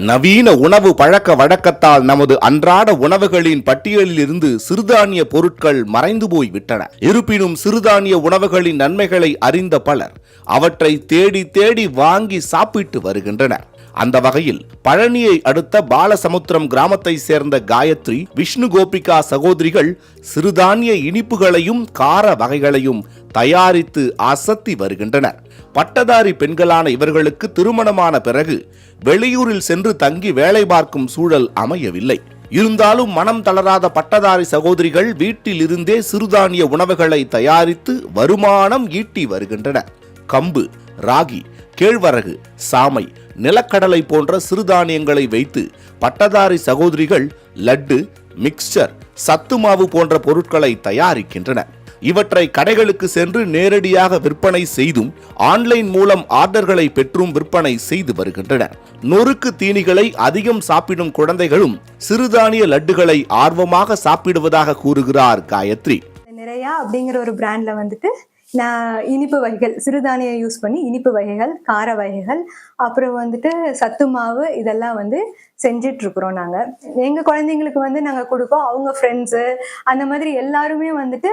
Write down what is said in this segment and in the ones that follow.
நவீன உணவு பழக்க வழக்கத்தால் நமது அன்றாட உணவுகளின் பட்டியலில் இருந்து சிறுதானிய பொருட்கள் மறைந்து போய் விட்டன. இருப்பினும் சிறுதானிய உணவுகளின் நன்மைகளை அறிந்த பலர் அவற்றை தேடி தேடி வாங்கி சாப்பிட்டு வருகின்றனர். அந்த வகையில் பழனியை அடுத்த பாலசமுத்திரம் கிராமத்தை சேர்ந்த காயத்ரி, விஷ்ணு கோபிகா சகோதரிகள் சிறுதானிய இனிப்புகளையும் கார வகைகளையும் தயாரித்து அசத்தி வருகின்றனர். பட்டதாரி பெண்களான இவர்களுக்கு திருமணமான பிறகு வெளியூரில் சென்று தங்கி வேலை பார்க்கும் சூழல் அமையவில்லை. இருந்தாலும் மனம் தளராத பட்டதாரி சகோதரிகள் வீட்டில் இருந்தே சிறுதானிய உணவுகளை தயாரித்து வருமானம் ஈட்டி வருகின்றனர். கம்பு, ராகி, கேழ்வரகு, சாமை, நிலக்கடலை போன்ற சிறுதானியங்களை வைத்து பட்டதாரி சகோதரிகள் லட்டு, மிக்சர், சத்து மாவு போன்ற பொருட்களை தயாரிக்கின்றனர். இவற்றை கடைகளுக்கு சென்று நேரடியாக விற்பனை செய்தும் ஆன்லைன் மூலம் ஆர்டர்களை பெற்றும் விற்பனை செய்து வருகின்றனர். நொறுக்கு தீனிகளை அதிகம் சாப்பிடும் குழந்தைகளும் சிறுதானிய லட்டுகளை ஆர்வமாக சாப்பிடுவதாக கூறுகிறார் காயத்ரி. நிறையா அப்படிங்கிற ஒரு பிராண்ட்ல வந்துட்டு நான் இனிப்பு வகைகள், சிறுதானியம் யூஸ் பண்ணி இனிப்பு வகைகள், கார வகைகள், அப்புறம் வந்துட்டு சத்து மாவு இதெல்லாம் வந்து செஞ்சிட்டு இருக்கிறோம். நாங்கள் எங்கள் குழந்தைங்களுக்கு வந்து நாங்கள் கொடுப்போம். அவங்க ஃப்ரெண்ட்ஸு அந்த மாதிரி எல்லாருமே வந்துட்டு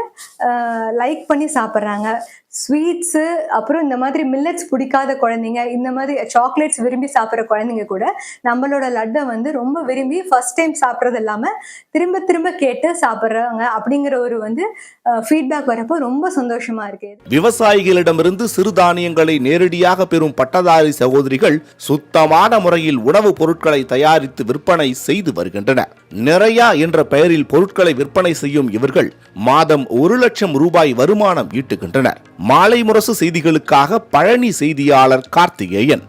லைக் பண்ணி சாப்பிட்றாங்க. ஸ்வீட்ஸு, அப்புறம் இந்த மாதிரி மில்லட்ஸ் பிடிக்காத குழந்தைங்க, இந்த மாதிரி சாக்லேட்ஸ் விரும்பி சாப்பிட்ற குழந்தைங்க கூட நம்மளோட லட்டை வந்து ரொம்ப விரும்பி ஃபர்ஸ்ட் டைம் சாப்பிட்றது இல்லாமல் திரும்ப திரும்ப கேட்டு சாப்பிட்றாங்க. அப்படிங்கிற ஒரு வந்து ஃபீட்பேக் வரப்போ ரொம்ப சந்தோஷமா இருக்கு. விவசாயிகளிடமிருந்து சிறுதானியங்களை நேரடியாக பெறும் பட்டதாரி சகோதரிகள் சுத்தமான முறையில் உணவுப் பொருட்களை தயாரித்து விற்பனை செய்து வருகின்றனர். நிறையா என்ற பெயரில் பொருட்களை விற்பனை செய்யும் இவர்கள் மாதம் 1 லட்சம் ரூபாய் வருமானம் ஈட்டுகின்றனர். மாலை முரசு செய்திகளுக்காக பழனி செய்தியாளர் கார்த்திகேயன்.